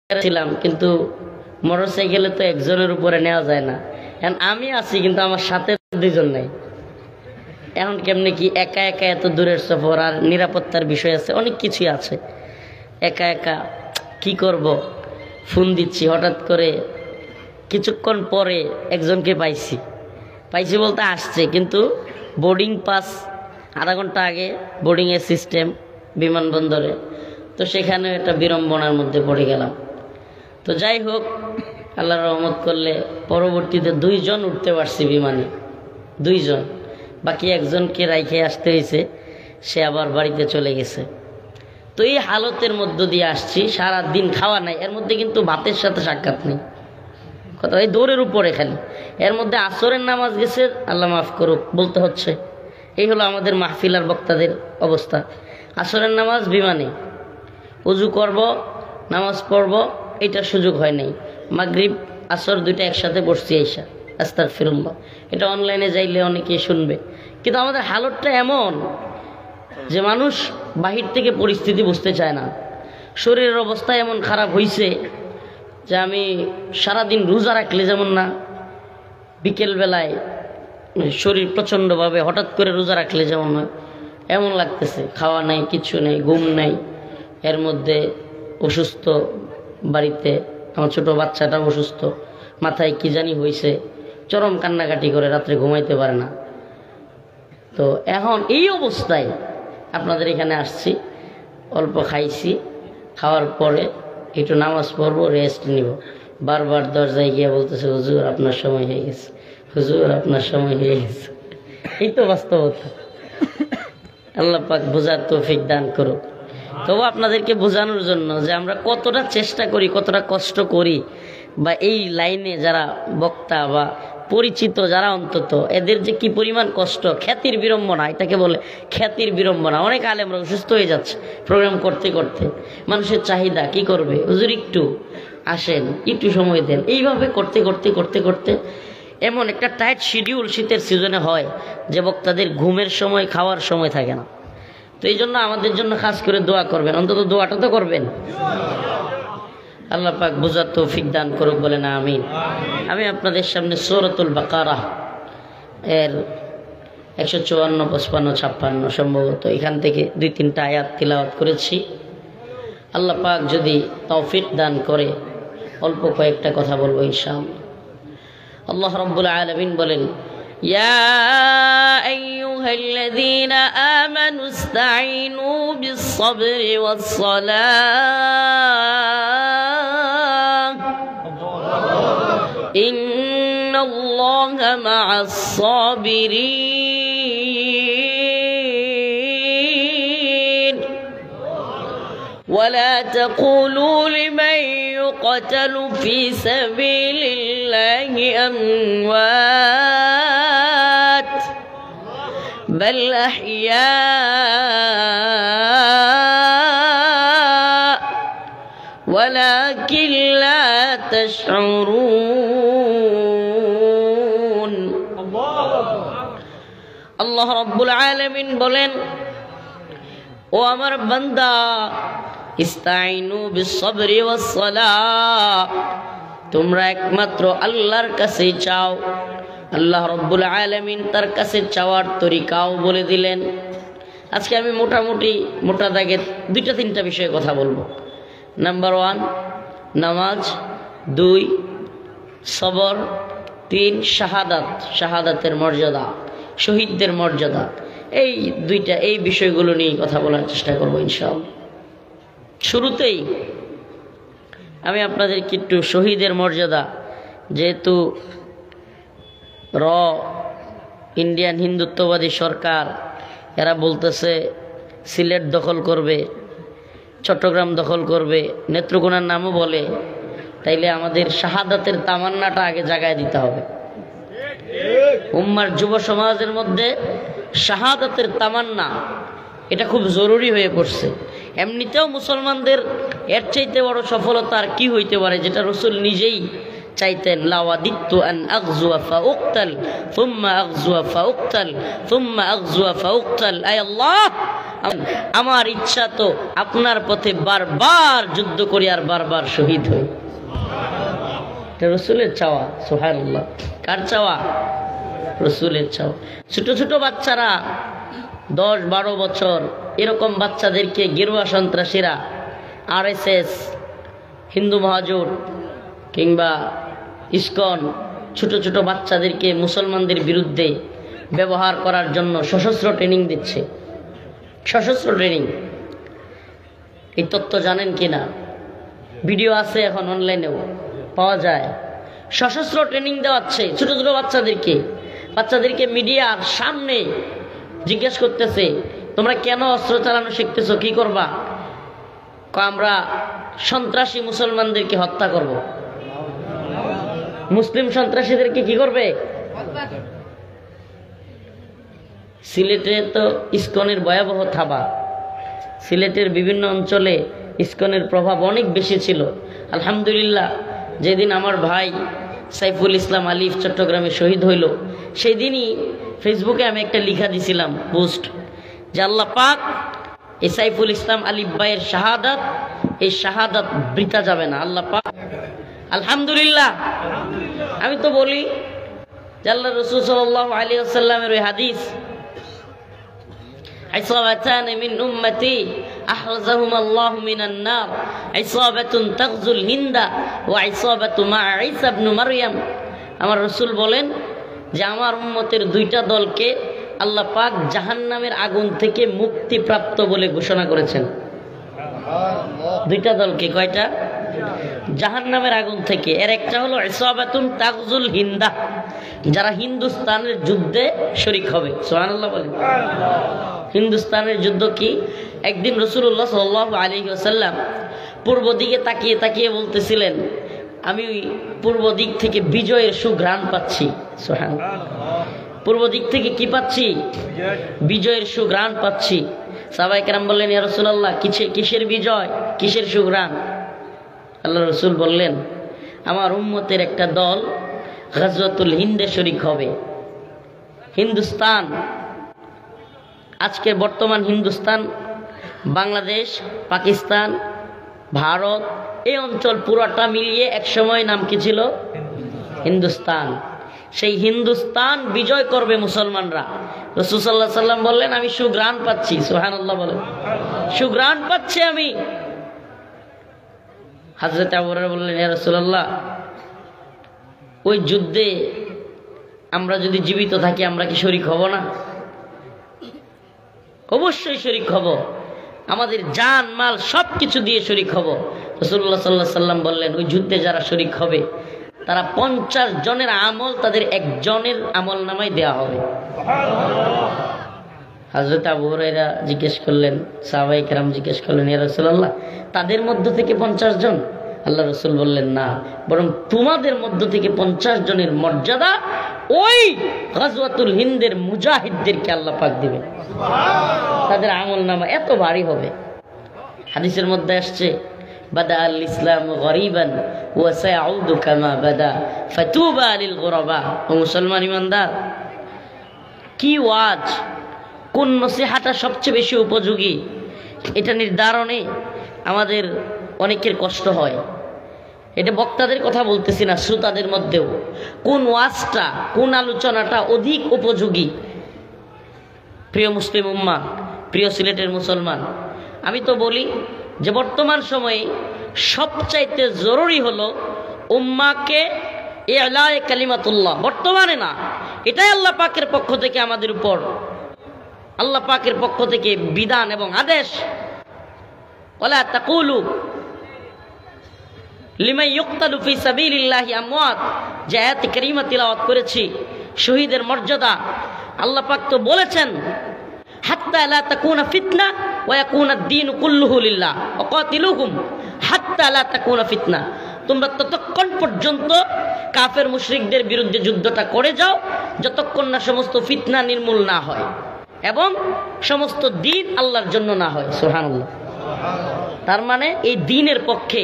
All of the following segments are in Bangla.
ছিলাম, কিন্তু মোটরসাইকেলে তো একজনের উপরে নেওয়া যায় না। এখন আমি আছি কিন্তু আমার সাথে দুইজন নাই। এখন কেমনে কি একা একা এত দূরের সফর, আর নিরাপত্তার বিষয় আছে, অনেক কিছুই আছে। একা একা কি করব, ফোন দিচ্ছি, হঠাৎ করে কিছুক্ষণ পরে একজনকে পাইছি বলতে আসছে, কিন্তু বোর্ডিং পাস আধা ঘন্টা আগে বোর্ডিংয়ের সিস্টেম বিমানবন্দরে, তো সেখানে একটা বিড়ম্বনার মধ্যে পড়ে গেলাম। তো যাই হোক, আল্লাহর রহমত করলে পরবর্তীতে 2 জন উঠতে পারছি বিমানে, 2 জন, বাকি একজনকে রাইখে আসতে হয়েছে, সে আবার বাড়িতে চলে গেছে। তো এই হালতের মধ্য দিয়ে আসছি, সারা দিন খাওয়া নাই, এর মধ্যে কিন্তু ভাতের সাথে সাক্ষাৎ নেই, কথা এই দৌড়ের উপরে খালি। এর মধ্যে আসরের নামাজ গেছে, আল্লাহ মাফ করুক বলতে হচ্ছে। এই হলো আমাদের মাহফিল আর বক্তাদের অবস্থা। আসরের নামাজ বিমানে, উজু করব, নামাজ পড়ব, এইটার সুযোগ হয় নাই। মাগরিব আসর 2টা একসাথে বসছি আইসা, আস্তাগফিরুল্লাহ। এটা অনলাইনে যাইলে অনেকেই শুনবে। কিন্তু আমাদের হালতটা এমন যে মানুষ বাহির থেকে পরিস্থিতি বুঝতে চায় না। শরীরের অবস্থা এমন খারাপ হয়েছে যে আমি সারাদিন রোজা রাখলে যেমন না, বিকেলবেলায় শরীর প্রচণ্ডভাবে হঠাৎ করে রোজা রাখলে যেমন হয়, এমন লাগতেছে। খাওয়া নাই, কিছু নেই, ঘুম নাই, এর মধ্যে অসুস্থ, বাড়িতে আমার ছোট বাচ্চাটাও অসুস্থ, মাথায় কি জানি হয়েছে, চরম কান্নাকাটি করে, রাত্রে ঘুমাইতে পারে না। তো এখন এই অবস্থায় আপনাদের এখানে আসছি, অল্প খাইছি, খাওয়ার পরে একটু নামাজ পড়বো, রেস্ট নিব। বারবার দরজায় গিয়ে বলতেছে, হুজুর আপনার সময় হয়ে গেছে, হুজুর আপনার সময় হয়ে গেছে। এই তো বাস্তবতা। আল্লাহ পাক বোঝার তৌফিক দান করুক। তবু আপনাদেরকে বোঝানোর জন্য যে আমরা কতটা চেষ্টা করি, কতটা কষ্ট করি, বা এই লাইনে যারা বক্তা বা পরিচিত যারা, অন্তত এদের যে কি পরিমাণ কষ্ট, খ্যাতির বিড়ম্বনা, এটাকে বলে খ্যাতির বিড়ম্বনা। অনেক আলেমরা অসুস্থ হয়ে যাচ্ছে প্রোগ্রাম করতে করতে, মানুষের চাহিদা কি করবে, হুজুর একটু আসেন, একটু সময় দেন, এইভাবে করতে করতে করতে করতে এমন একটা টাইট শিডিউল শীতের সিজনে হয় যে বক্তাদের ঘুমের সময়, খাওয়ার সময় থাকে না। তো এই জন্য আমাদের জন্য খাস করে দোয়া করবেন, অন্তত দোয়াটা তো করবেন। আল্লাহ পাক বুঝার তৌফিক দান করুক, বলে না আমিন। আমি আপনাদের সামনে সূরাতুল বাকারা এর 154, 55, 56 সম্ভবত এখান থেকে 2-3টা আয়াত তিলাওয়াত করেছি। আল্লাহ পাক যদি তৌফিক দান করে অল্প কয়েকটা কথা বলবো ইনশাআল্লাহ। আল্লাহ রাব্বুল আলামিন বলেন, ইয়া আইয়ুহাল্লাযীনা আমানু ইসতাঈনু বিস-সাবরি ওয়াস-সালাহ ইন্নাল্লাহা মা'আস-সাবিরিন ওয়ালা তাকুলু লিমান يقتل في سبيل الله أموات بل أحياء ولكن لا تشعرون الله رب العالمين বলেন, ও আমার বান্দা, ইস্তাইনু বিস-সাবরি ওয়াস-সালাহ, তোমরা একমাত্র আল্লাহর কাছে চাও। আল্লাহ রাব্বুল আলামিন তার কাছে চাওয়ার তরিকাও বলে দিলেন। আজকে আমি মোটা দাগে 2-3টা বিষয়ে কথা বলবো। নাম্বার 1 নামাজ, 2 সবর, 3 শাহাদাত, শাহাদাতের মর্যাদা, শহীদদের মর্যাদা। এই বিষয়গুলো নিয়ে কথা বলার চেষ্টা করবো ইনশাআল্লাহ। শুরুতেই আমি আপনাদেরকে একটু শহীদের মর্যাদা, যেহেতু ইন্ডিয়ান হিন্দুত্ববাদী সরকার, এরা বলতেছে সিলেট দখল করবে, চট্টগ্রাম দখল করবে, নেত্রকোনার নামও বলে, তাইলে আমাদের শাহাদাতের তামান্নাটা আগে জাগায় দিতে হবে। উম্মার যুব সমাজের মধ্যে শাহাদাতের তামান্না, এটা খুব জরুরি হয়ে পড়ছে। এমনিতেও মুসলমানদের এর চাইতে বড় সফলতা আর কি হইতে পারে, যেটা রাসূল নিজেই চাইতেন। লাওয়াদিত্তু আন আগজুয়া ফাউক্তাল সুম্মা আগজুয়া ফাউক্তাল সুম্মা আগজুয়া ফাউক্তাল। আয় আল্লাহ, আমার ইচ্ছা তো আপনার পথে বারবার যুদ্ধ করি আর বারবার শহীদ হই। এটা রসুলের চাওয়া। সুবহানাল্লাহ। কার চাওয়া? রসুলের চাওয়া। ছোট ছোট বাচ্চারা 10-12 বছর এরকম বাচ্চাদেরকে গেরুয়া সন্ত্রাসীরা, RSS, হিন্দু মহাজোট কিংবা ইসকন ছোট ছোট বাচ্চাদেরকে মুসলমানদের বিরুদ্ধে ব্যবহার করার জন্য সশস্ত্র ট্রেনিং দিচ্ছে। সশস্ত্র ট্রেনিং। এই তথ্য জানেন কিনা? ভিডিও আছে এখন অনলাইনেও পাওয়া যায়। সশস্ত্র ট্রেনিং দেওয়াচ্ছে ছোট ছোট বাচ্চাদেরকে মিডিয়ার সামনে জিজ্ঞেস করতেছে, তোমরা কেন অস্ত্র চালানো শিখতেছো, কি করবা? আমরা সন্ত্রাসী মুসলমানদেরকে হত্যা করব। মুসলিম সন্ত্রাসীদেরকে কি করবে? সিলেটে তো ইসকনের ভয়াবহ থাবা। সিলেটের বিভিন্ন অঞ্চলে ইসকনের প্রভাব অনেক বেশি ছিল। আলহামদুলিল্লাহ, যেদিন আমার ভাই সাইফুল ইসলাম আলিফ চট্টগ্রামে শহীদ হইল, সেই দিনই ফেসবুকে আমি একটা লিখা দিছিলাম, পোস্ট, যে আল্লাহ পাক এই সাইফুল ইসলাম আলিফ ভাইয়ের শাহাদাত, এই শাহাদাত বৃথা যাবে না। আল্লাহ পাক আলহামদুলিল্লাহ। আমি তো বলি যে আল্লাহ রাসূল সাল্লাল্লাহু আলাইহি ওয়াসাল্লামের ওই হাদিস, ইসাবাতান মিন উম্মতি আহরাজাহুম আল্লাহু মিনান নার, ইসাবাতুন তাগজুল হিন্দা ওয়া ইসাবাতু মা ঈসা ইবনে মারইয়াম। আমার রাসূল বলেন যে আমার উম্মতের দুইটা দলকে আল্লাহ পাক জাহান্নামের আগুন থেকে মুক্তিপ্রাপ্ত বলে ঘোষণা করেছেন। দুইটা দলকে, কয়টা? জাহান্নামের আগুন থেকে। এর একটা হলো ইসাবাতুন তাগজুল হিন্দা, যারা হিন্দুস্তানের যুদ্ধে শরীক হবে। সুবহানাল্লাহ বলেন। হিন্দুস্তানের যুদ্ধ কি? একদিন রাসূলুল্লাহ সাল্লাল্লাহু আলাইহি ওয়াসাল্লাম পূর্ব দিকে তাকিয়ে তাকিয়ে বলতেছিলেন, আমি পূর্ব দিক থেকে বিজয়ের সুঘ্রাণ পাচ্ছি। সুবহানাল্লাহ। পূর্ব দিক থেকে কি পাচ্ছি? বিজয়ের সুঘ্রাণ পাচ্ছি। সাহাবায়ে কেরাম বললেন, ইয়া রাসূলুল্লাহ, কিসের বিজয়, কিসের সুঘ্রাণ? আল্লাহ রাসূল বললেন, আমার উম্মতের একটা দল গাজওয়াতুল হিন্দে শরীক হবে। হিন্দুস্তান, আজকে বর্তমান হিন্দুস্তান, বাংলাদেশ, পাকিস্তান, ভারত, এই অঞ্চল পুরোটা মিলিয়ে একসময় নাম কি ছিল? হিন্দুস্তান। সেই হিন্দুস্তান বিজয় করবে মুসলমানরা। রাসূল সাল্লাল্লাহু আলাইহি ওয়াসাল্লাম বললেন, আমি সুঘ্রাণ পাচ্ছি। সুবহানাল্লাহ বলেন। সুঘ্রাণ পাচ্ছি আমি। হযরত আবু হুরায়রা বললেন, ইয়া রাসূলুল্লাহ, ওই যুদ্ধে আমরা যদি জীবিত থাকি আমরা কি শরীক হব না? অবশ্যই শরীক হব, আমাদের জান মাল সবকিছু দিয়ে শরীক হব। রাসূলুল্লাহ সাল্লাল্লাহু আলাইহি ওয়াসাল্লাম বললেন, ওই যুদ্ধে যারা শরীক হবে তারা 50 জনের আমল তাদের একজনের আমল নামায় দেওয়া হবে। হযরত আবু হুরায়রা জিজ্ঞেস করলেন, সাহাবায়ে কেরাম জিজ্ঞেস করলেন, ইয়া রাসূলুল্লাহ, তাদের মধ্য থেকে 50 জন? আল্লাহ রাসূল বললেন, না, বরং তোমাদের মধ্য থেকে 50 জনের মর্যাদা ওই গাজওয়াতুল হিন্দের মুজাহিদদেরকে আল্লাহ পাক দিবেন। তাদের আমল নামা এত ভারী হবে। হাদিসের মধ্যে আসছে, বাদা আল ইসলাম গরিবান ওয়া সায়াউদু কামা বাদা ফাতুবা লিল গুরাবা। ও মুসলমান ইমানদার, কি ওয়াজ, কোন নসিহাটা সবচেয়ে বেশি উপযোগী, এটা নির্ধারণে আমাদের অনেকের কষ্ট হয়। এটা বক্তাদের কথা বলতেছি না, শ্রোতাদের মধ্যেও কোন ওয়াজটা, কোন আলোচনাটা অধিক উপযোগী। প্রিয় মুসলিম উম্মাহ, প্রিয় সিলেটের মুসলমান, আমি তো বলি যে বর্তমান সময়ে সবচাইতে জরুরি হলো উম্মাহকে ইলায়ে কালিমাতুল্লাহ, বর্তমানে না, এটাই আল্লাহ পাকের পক্ষ থেকে আমাদের উপর, আল্লাহ পাকের পক্ষ থেকে বিধান এবং আদেশ। ওয়ালা তাকুলু লিমান ইউকতালু ফি সাবিলিল্লাহি আমওয়াত, যে আয়াত কারীমা তিলাওয়াত করেছি, শহীদের মর্যাদা। আল্লাহ পাক তো বলেছেন, হাত্তা লা তাকুনা ফিতনা ওয়া ইয়াকুনা আদ-দীনু কুল্লুহু লিল্লাহ ওয়া কাতিলুহুম হাত্তা লা তাকুনা ফিতনা। তোমরা ততক্ষণ পর্যন্ত কাফের মুশরিকদের বিরুদ্ধে যুদ্ধটা করে যাও যতক্ষণ না সমস্ত ফিতনা নির্মূল না হয় এবং সমস্ত দ্বীন আল্লাহর জন্য না হয়। সুবহানাল্লাহ। তার মানে এই দ্বীনের পক্ষে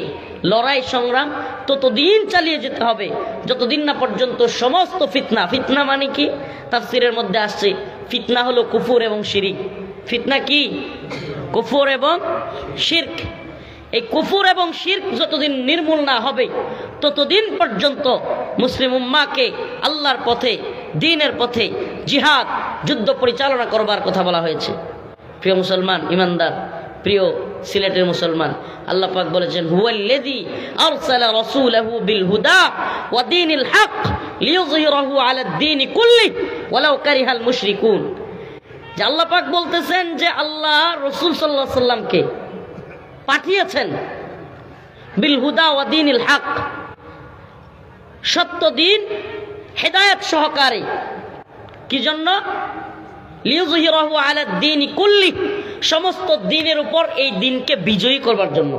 লড়াই সংগ্রাম ততদিন চালিয়ে যেতে হবে যতদিন না পর্যন্ত সমস্ত ফিতনা, ফিতনা মানে কি তাফসীরের মধ্যে আসছে, ফিতনা হলো কুফর এবং শিরিক। ফিতনা কি? কুফর এবং শিরক। এই কুফর এবং শিরক যতদিন নির্মূল না হবে ততদিন পর্যন্ত মুসলিম উম্মাহকে আল্লাহর পথে, দ্বীনের পথে জিহাদ, যুদ্ধ পরিচালনা করবার কথা বলা হয়েছে। প্রিয় মুসলমান, ইমানদার, প্রিয় সিলেটের মুসলমান, আল্লাহ পাক বলেছেন, হুয়াল্লাযী আরসালা রাসূলাহু বিল হুদা ওয়া দীনিল হক লিইয়ুযহিরাহু আলাদ দীনি কুল্লিহি ওয়ালাউ কারিহাল মুশরিকুন। যে আল্লাহ পাক বলতেছেন যে আল্লাহ রাসূল সাল্লাল্লাহু আলাইহি সাল্লামকে পাঠিয়েছেন বিল হুদা ওয়া দীনিল হক, সত্য দিন, হেদায়েত সহকারে। কি জন্য? লিইয়ুযহিরাহু আলাদ দীনি কুল্লিহি, সমস্ত দিনের উপর এই দিনকে বিজয়ী করবার জন্য।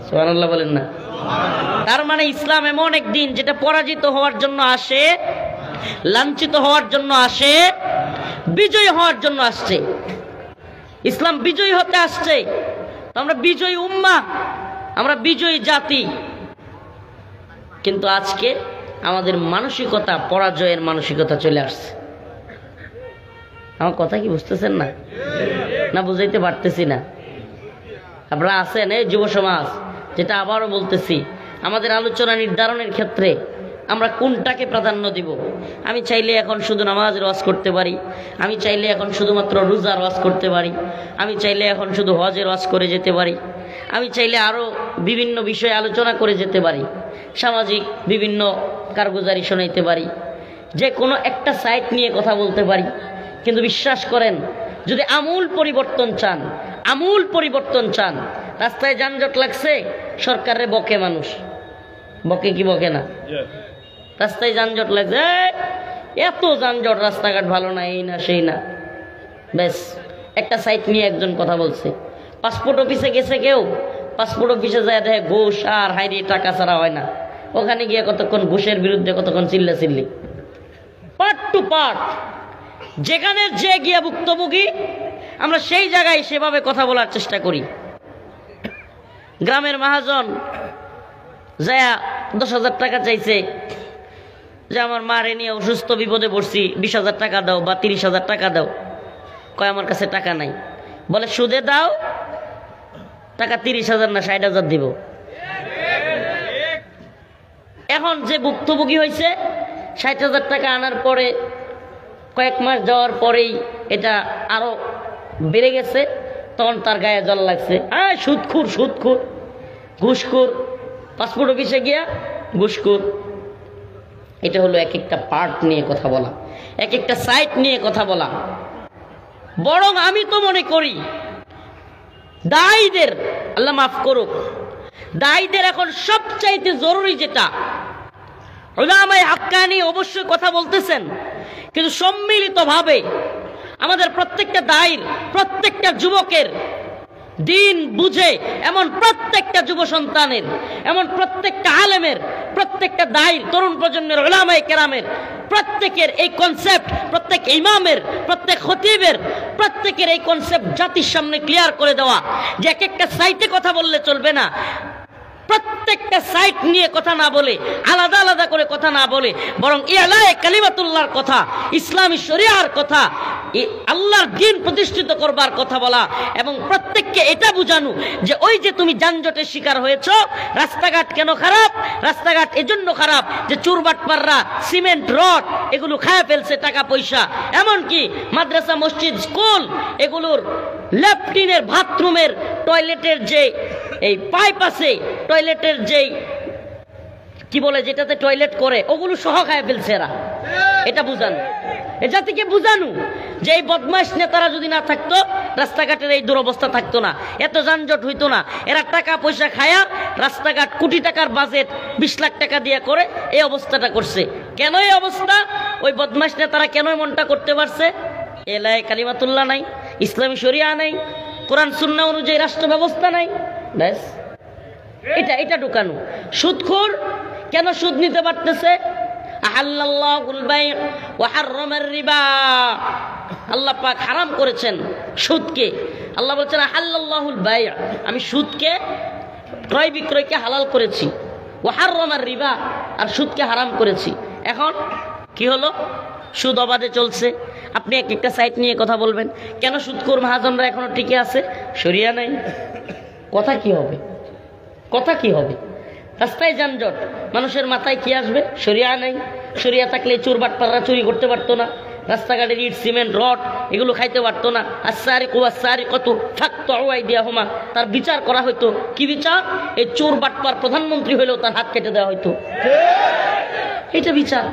সুবহানাল্লাহ বলেন না? তার মানে ইসলাম এমন এক দিন যেটা পরাজিত হওয়ার জন্য আসে, লাঞ্ছিত হওয়ার জন্য আসে, বিজয়ী হওয়ার জন্য আসছে। ইসলাম বিজয়ী হতে আসছে। আমরা বিজয়ী উম্মাহ, আমরা বিজয়ী জাতি। কিন্তু আজকে আমাদের মানসিকতা পরাজয়ের মানসিকতা চলে আসছে। আমার কথা কি বুঝতেছেন না? না বুঝাইতে পারতেছি না? আপনারা আছেন এই যুব সমাজ, যেটা আবারও বলতেছি, আমাদের আলোচনা নির্ধারণের ক্ষেত্রে আমরা কোনটাকে প্রাধান্য দিব? আমি চাইলে এখন শুধু নামাজের ওয়াজ করতে পারি, আমি চাইলে এখন শুধুমাত্র রোজার ওয়াজ করতে পারি, আমি চাইলে এখন শুধু হজের ওয়াজ করে যেতে পারি, আমি চাইলে আরও বিভিন্ন বিষয়ে আলোচনা করে যেতে পারি, সামাজিক বিভিন্ন কারগুজারি শোনাইতে পারি, যে কোনো একটা সাইট নিয়ে কথা বলতে পারি। কিন্তু বিশ্বাস করেন, যদি আমূল পরিবর্তন চান, আমূল পরিবর্তন চান, রাস্তায় যানজট লাগছে, সরকারে বকে মানুষ, বকে কি বকে না? রাস্তায় যানজট লাগছে, এত যানজট, রাস্তাঘাট ভালো না, এই না সেই না, ব্যাস একটা সাইট নিয়ে একজন কথা বলছে। পাসপোর্ট অফিসে গেছে কেউ, পাসপোর্ট অফিসে যায় দেখে ঘুষ আর হাইরে টাকা ছাড়া হয় না। ওখানে গিয়ে কতক্ষণ ঘুষের বিরুদ্ধে কতক্ষণ চিল্লাচিল্লি, পার্ট টু পার্ট। যেখানে যে গিয়ে ভুক্তভোগী, আমরা সেই জায়গায় সেভাবে কথা বলার চেষ্টা করি। গ্রামের মহাজন যায়া 10,000 টাকা চাইছে, যে আমার মারে নিয়ে অসুস্থ, বিপদে পড়ছি, 20,000 টাকা দাও বা 30,000 টাকা দাও। কয় আমার কাছে টাকা নাই। বলে সুদে দাও, টাকা 30,000 না 60,000 দিব। এখন যে ভুক্তভোগী হয়েছে, 60,000 টাকা আনার পরে কয়েক মাস যাওয়ার পরেই এটা আরো বেড়ে গেছে, তখন তার গায়ে জল লাগছে, সুদখুর, সুদখুর, ঘুষখুর, পাসপোর্ট অফিসে গিয়া ঘুষখুর। এটা হলো এক একটা পার্ট নিয়ে কথা বলা, এক একটা সাইট নিয়ে কথা বলা। বরং আমি তো মনে করি দায়ীদের, আল্লাহ মাফ করুক, দায়ীদের এখন সবচাইতে জরুরি যেটা, উলামায়ে হাক্কানি অবশ্যই কথা বলতেছেন, কিন্তু সম্মিলিতভাবে আমাদের প্রত্যেকটা দায়ীর, প্রত্যেকটা যুবকের, দিন বুঝে এমন প্রত্যেকটা যুব সন্তানের, এমন প্রত্যেকটা আলেমের, প্রত্যেকটা দায়ীর, তরুণ প্রজন্মের, উলামায়ে কেরামের প্রত্যেকের এই কনসেপ্ট, প্রত্যেক ইমামের, প্রত্যেক খতিবের, প্রত্যেকের এই কনসেপ্ট জাতির সামনে ক্লিয়ার করে দেওয়া যে এক একটা সাইটে কথা বললে চলবে না। প্রত্যেকটা সাইট নিয়ে কথা না বলে, আলাদা আলাদা করে কথা না বলে, বরং ইলায়ে কালিমাতুল্লাহর কথা, ইসলামী শরিয়ার কথা, আল্লাহর দ্বীন প্রতিষ্ঠিত করবার কথা বলা, এবং প্রত্যেককে এটা বুঝানো যে ওই যে তুমি যানজটের শিকার হয়েছো, রাস্তাঘাট কেন খারাপ? রাস্তাঘাট এজন্য খারাপ যে চুরবাটপাররা সিমেন্ট রড এগুলো খায় ফেলছে টাকা পয়সা। এমনকি মাদ্রাসা, মসজিদ, স্কুল এগুলোর ল্যাট্রিনের, বাথরুমের, টয়লেটের যে এই পাইপ আছে, টয়লেটের যেই কি বলে, যেটাতে টয়লেট করে, ওগুলো সহ খায় ফেলছে এরা। এটা বুঝানো, এ জাতিকে বুঝানো যে এই বদমাইশ নেতারা যদি না থাকতো, রাস্তাঘাটের এই দুরবস্থা থাকতো না, এত যানজট হইতো না। এরা টাকা পয়সা খায়া রাস্তাঘাট, কোটি টাকার বাজেট 20 লাখ টাকা দিয়ে করে এই অবস্থাটা করছে। কেন এই অবস্থা? ওই বদমাইশ নেতারা কেন এমনটা করতে পারছে? ইলায়ে কালিমাতুল্লাহ নাই, ইসলামী শরিয়া নাই, কোরআন সুন্নাহ অনুযায়ী রাষ্ট্র ব্যবস্থা নাই, ব্যাস এটা ঢুকানো। সুদখোর কেন সুদ নিতে পারতেছে? আহাল্লাল্লাহুল বাই' ওয়া হাররামার রিবা, আল্লাহ পাক হারাম করেছেন সুদকে। আল্লাহ বলছেন আহাল্লাল্লাহুল বাই', আমি সুদকে, ক্রয় বিক্রয়কে হালাল করেছি, ওয়া হাররামার রিবা, আর সুদকে হারাম করেছি। এখন কি হলো? সুদ অবাধে চলছে, আপনি এক একটা সাইট নিয়ে কথা বলবেন, কেন সুদখোর মহাজনরা এখনো টিকে আছে? শরিয়া নাই। কথা কি হবে? কথা কি হবে? রাস্তায় যানজট, মানুষের মাথায় কি আসবে? শরিয়া নাই। শরিয়া থাকলে চোর বাটপাররা চুরি করতে পারতো না, রাস্তাঘাটের ইট সিমেন্ট রড এগুলো খাইতে পারতো না। তার বিচার করা হইতো। কি বিচার? এই চোর বাটপার প্রধানমন্ত্রী হইলেও তার হাত কেটে দেওয়া হইতো। এটা বিচার।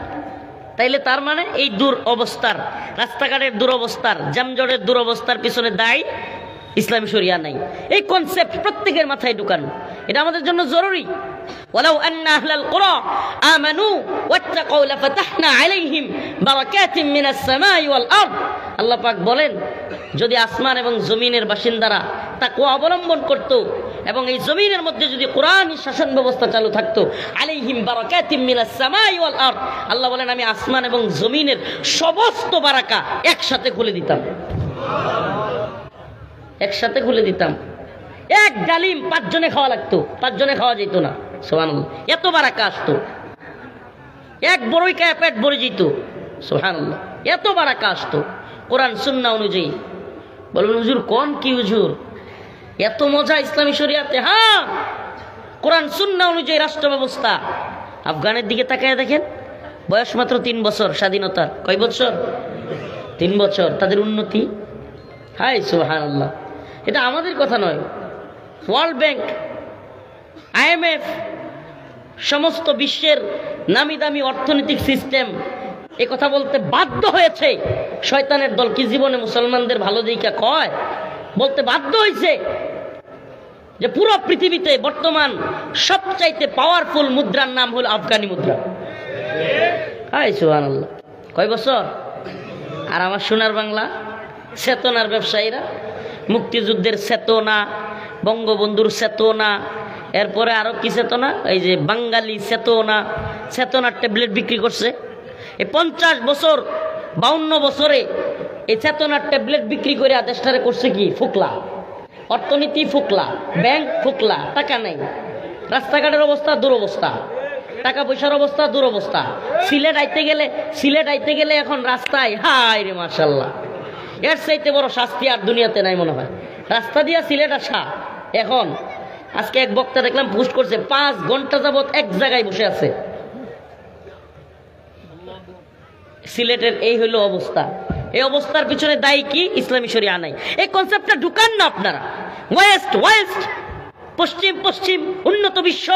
তাইলে তার মানে এই দুরবস্থার, রাস্তাঘাটের দুরবস্থার, যানজটের দুরবস্থার পিছনে দায়ী ইসলামী শরিয়া নাই। এই কনসেপ্ট প্রত্যেকের মাথায় ঢুকানো, এটা আমাদের জন্য জরুরি। ওয়ালাউ আন্না আহলাল কুরা আমানু ওয়াত্তাকাউ লাফাতাহনা আলাইহিম বারাকাতিন মিনাস সামাই ওয়াল আরদ। আল্লাহ পাক বলেন, যদি আসমান এবং জমিনের বাসিন্দারা তাকওয়া অবলম্বন করত এবং এই জমিনের মধ্যে যদি কোরআনী শাসন ব্যবস্থা চালু থাকতো, আলাইহিম বারাকাতিন মিনাস সামাই ওয়াল আরদ, আল্লাহ বলেন আমি আসমান এবং জমিনের সমস্ত বারাকা একসাথে খুলে দিতাম। একসাথে খুলে দিতাম। এক ডালিম 5 জনে খাওয়া লাগতো, 5 জনে খাওয়া যেত না। সুবহানাল্লাহ, এত বারাকা আসতো। এক বড়ই খায় পেট ভরে যেত। সুবহানাল্লাহ, এত বারাকা আসতো কোরআন সুন্নাহ অনুযায়ী। বলবেন হুজুর কোন কি হুজুর, এত মজা ইসলামী শরিয়াতে? হ্যাঁ, কোরআন সুন্নাহ অনুযায়ী রাষ্ট্র ব্যবস্থা। আফগানের দিকে তাকায় দেখেন, বয়স মাত্র 3 বছর স্বাধীনতার। কয় বছর? 3 বছর। তাদের উন্নতি, হাই সুবহানাল্লাহ। এটা আমাদের কথা নয়, ওয়ার্ল্ড ব্যাংক, IMF, সমস্ত বিশ্বের নামি দামি অর্থনৈতিক সিস্টেম এ কথা বলতে বাধ্য হয়েছে। শয়তানের দল কি জীবনে মুসলমানদের ভালো দিকে কয়? বলতে বাধ্য হয়েছে যে পুরো পৃথিবীতে বর্তমান সবচাইতে পাওয়ারফুল মুদ্রার নাম হলো আফগানি মুদ্রা। হাই সুবহানাল্লাহ। কয় বছর? আর আমার সোনার বাংলা চেতনার ব্যবসায়ীরা, মুক্তিযুদ্ধের চেতনা, বঙ্গবন্ধুর চেতনা, এরপরে আরো কি চেতনা, এই যে বাঙালি চেতনা, চেতনার ট্যাবলেট বিক্রি করছে। এই 50 বছর 52 বছরে এই চেতনার ট্যাবলেট বিক্রি করে দেশটারে করছে কি? ফুকলা। অর্থনীতি ফুকলা, ব্যাংক ফুকলা, টাকা নাই, রাস্তাঘাটের অবস্থা দুরবস্থা, টাকা পয়সার অবস্থা দুরবস্থা। সিলেট আইতে গেলে এখন রাস্তায় হায় রে মাশাআল্লাহ, এর চাইতে বড় শাস্তি আর দুনিয়াতে নাই মনে হয়। রাস্তা দিয়া সিলেট আসা এখন, আজকে এক বক্তা দেখলাম পোস্ট করছে 5 ঘন্টা যাবত এক জায়গায় বসে আছে। সিলেটের এই হইল অবস্থা। এই অবস্থার পিছনে দায়ী কি? ইসলামী শরিয়া নাই। এই কনসেপ্টটা ঢুকান না আপনারা। ওয়েস্ট ওয়েস্ট, পশ্চিম পশ্চিম, উন্নত বিশ্ব,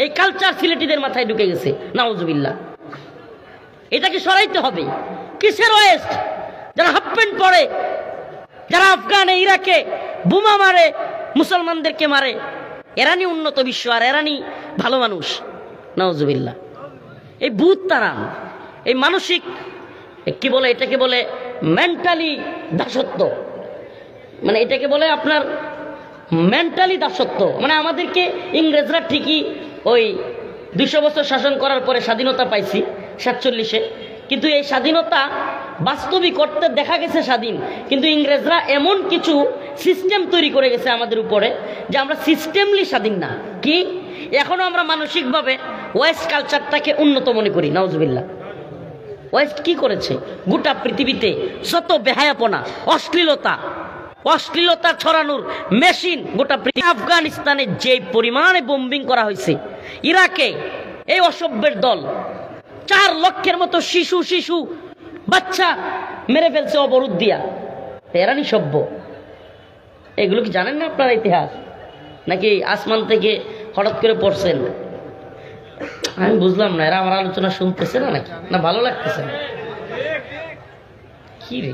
এই কালচার সিলেটিদের মাথায় ঢুকে গেছে। নাউজুবিল্লাহ। এটাকে সরাইতে হবে। কিসের ওয়েস্ট? যারা হাফ প্যান্ট পরে, যারা আফগানে ইরাকে বোমা মারে, মুসলমানদেরকে মারে, এরানি উন্নত বিশ্ব আর এরানি ভালো মানুষ। নাউজুবিল্লাহ। এই ভূত তারা, এই মানসিক কি বলে, এটাকে বলে মেন্টালি দাসত্ব। মানে এটাকে বলে আপনার মেন্টালি দাসত্ব। মানে আমাদেরকে ইংরেজরা ঠিকই ওই 200 বছর শাসন করার পরে স্বাধীনতা পাইছি 47-এ, কিন্তু এই স্বাধীনতা বাস্তবিক করতে দেখা গেছে স্বাধীন, কিন্তু ইংরেজরা এমন কিছু সিস্টেম তৈরি করে গেছে আমাদের উপরে যে আমরা সিস্টেমলি স্বাধীন না। কি? এখনো আমরা মানসিকভাবে ওয়েস্ট কালচারটাকে উন্নত মনে করি। নাউজুবিল্লাহ। ওয়েস্ট কি করেছে? গোটা পৃথিবীতে যত বেহায়াপনা, অশ্লীলতা ছড়ানোর মেশিন গোটা পৃথিবী। আফগানিস্তানে যে পরিমাণে বোম্বিং করা হয়েছে, ইরাকে এই অসভ্যের দল 4 লক্ষের মতো শিশু বাচ্চা মেরে ফেলছে অবরোধ দিয়া। এরানি সভ্য। এগুলো কি জানেন না আপনারা ইতিহাস? নাকি আসমান থেকে হঠাৎ করে পড়ছেন? আমি বুঝলাম না, এরা আমার আলোচনা শুনতেছে না নাকি, না ভালো লাগতেছে না? কি রে,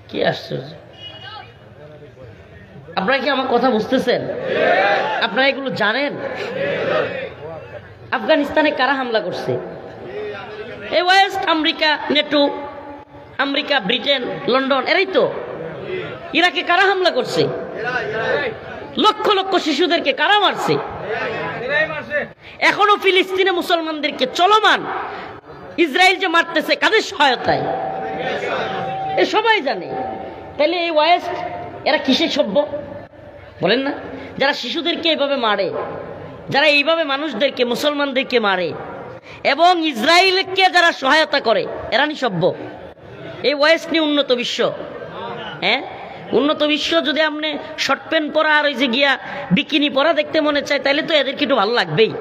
কি আশ্চর্য! আপনারা কি আমার কথা বুঝতেছেন? আপনারা এগুলো জানেন? আফগানিস্তানে কারা হামলা করছে? এই west, America, NATO, America, Britain, London, এরাই তো। ইরাকে কারা হামলা করছে? লক্ষ লক্ষ শিশুদেরকে কারা মারছে? এখনো ফিলিস্তিনে মুসলমানদেরকে চলমান। ইসরায়েল যে মারতেছে কাদের সহায়তায়? এ সবাই জানে। তাহলে এই ওয়েস্ট এরা কিসে সভ্য বলেন না? যারা শিশুদেরকে এইভাবে মারে, যারা এইভাবে মানুষদেরকে, মুসলমানদেরকে মারে এবং ইসরায়েলকে যারা সহায়তা করে, এরানি সভ্য। এই ওয়েস্ট নিয়ে উন্নত বিশ্ব। হ্যাঁ, উন্নত বিশ্ব যদি আপনি শর্ট প্যান্ট পরা আর ওই যে গিয়া বিকিনি পরা দেখতে মনে চায়, তাহলে তো এদেরকে একটু ভালো লাগবেই।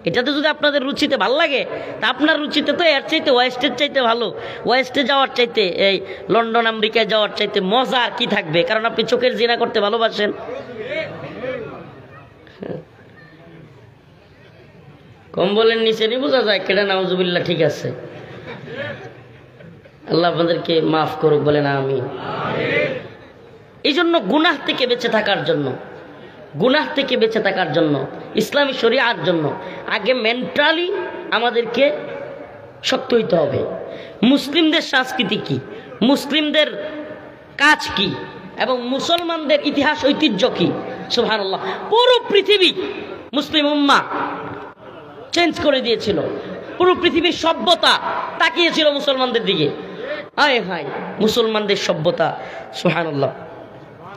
এটাতে যদি আপনাদের রুচিতে ভালো লাগে, তা আপনার রুচিতে তো এর চাইতে ওয়েস্টের চাইতে ভালো, ওয়েস্টে যাওয়ার চাইতে এই লন্ডন আমেরিকায় যাওয়ার চাইতে মজা আর কি থাকবে, কারণ আপনি চোখের জিনা করতে ভালোবাসেন। কম্বলের নিচে নি বোঝা যায় কেডা নাউজুবিল্লাহ। ঠিক আছে, আল্লাহ আপনাদেরকে মাফ করুক, বলে না আমি। এই জন্য গুনাহ থেকে বেঁচে থাকার জন্য, গুনাহ থেকে বেঁচে থাকার জন্য, ইসলামী শরিয়ার জন্য আগে মেন্টালি আমাদেরকে শক্ত হইতে হবে। মুসলিমদের সংস্কৃতি কি, মুসলিমদের কাজ কি, এবং মুসলমানদের ইতিহাস ঐতিহ্য কি। সুবহানাল্লাহ, পুরো পৃথিবী মুসলিম উম্মাহ চেঞ্জ করে দিয়েছিল। পুরো পৃথিবীর সভ্যতা তাকিয়েছিল মুসলমানদের দিকে। হায় হায়, মুসলমানদের সভ্যতা। সুবহানাল্লাহ,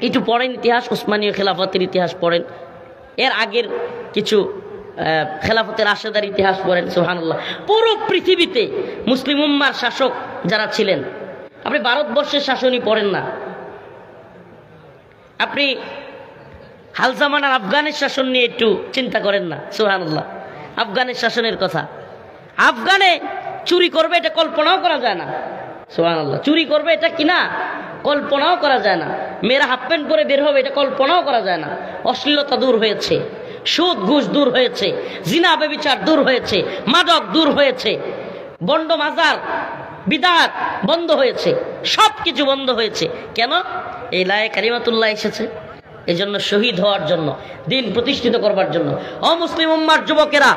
একটু পড়েন ইতিহাস, উসমানীয় খেলাফতের ইতিহাস পড়েন, এর আগের কিছু খেলাফতের রাশেদার ইতিহাস পড়েন। সুবহানাল্লাহ, পুরো পৃথিবীতে মুসলিম উম্মার শাসক যারা ছিলেন, আপনি ভারতবর্ষের শাসনই পড়েন না, আপনি হাল জামানার আফগানের শাসন নিয়ে একটু চিন্তা করেন না। সুবহানাল্লাহ, আফগানের শাসনের কথা, আফগানে চুরি করবে এটা কল্পনাও করা যায় না। সুবহানাল্লাহ, চুরি করবে এটা কিনা কল্পনাও করা যায় না। মেয়েরা হাফ প্যান্ট পরে বের হবে এটা কল্পনাও করা যায় না। অশ্লীলতা দূর হয়েছে, সুদ ঘুষ দূর হয়েছে, জিনা ব্যভিচার দূর হয়েছে, মাদক দূর হয়েছে, বন্ড মাজার বিদআত বন্ধ হয়েছে, সব কিছু বন্ধ হয়েছে। কেন? এই লায়ে কালিমাতুল্লাহ এসেছে, এই জন্য শহীদ হওয়ার জন্য, দিন প্রতিষ্ঠিত করবার জন্য। অমুসলিম উম্মার যুবকেরা,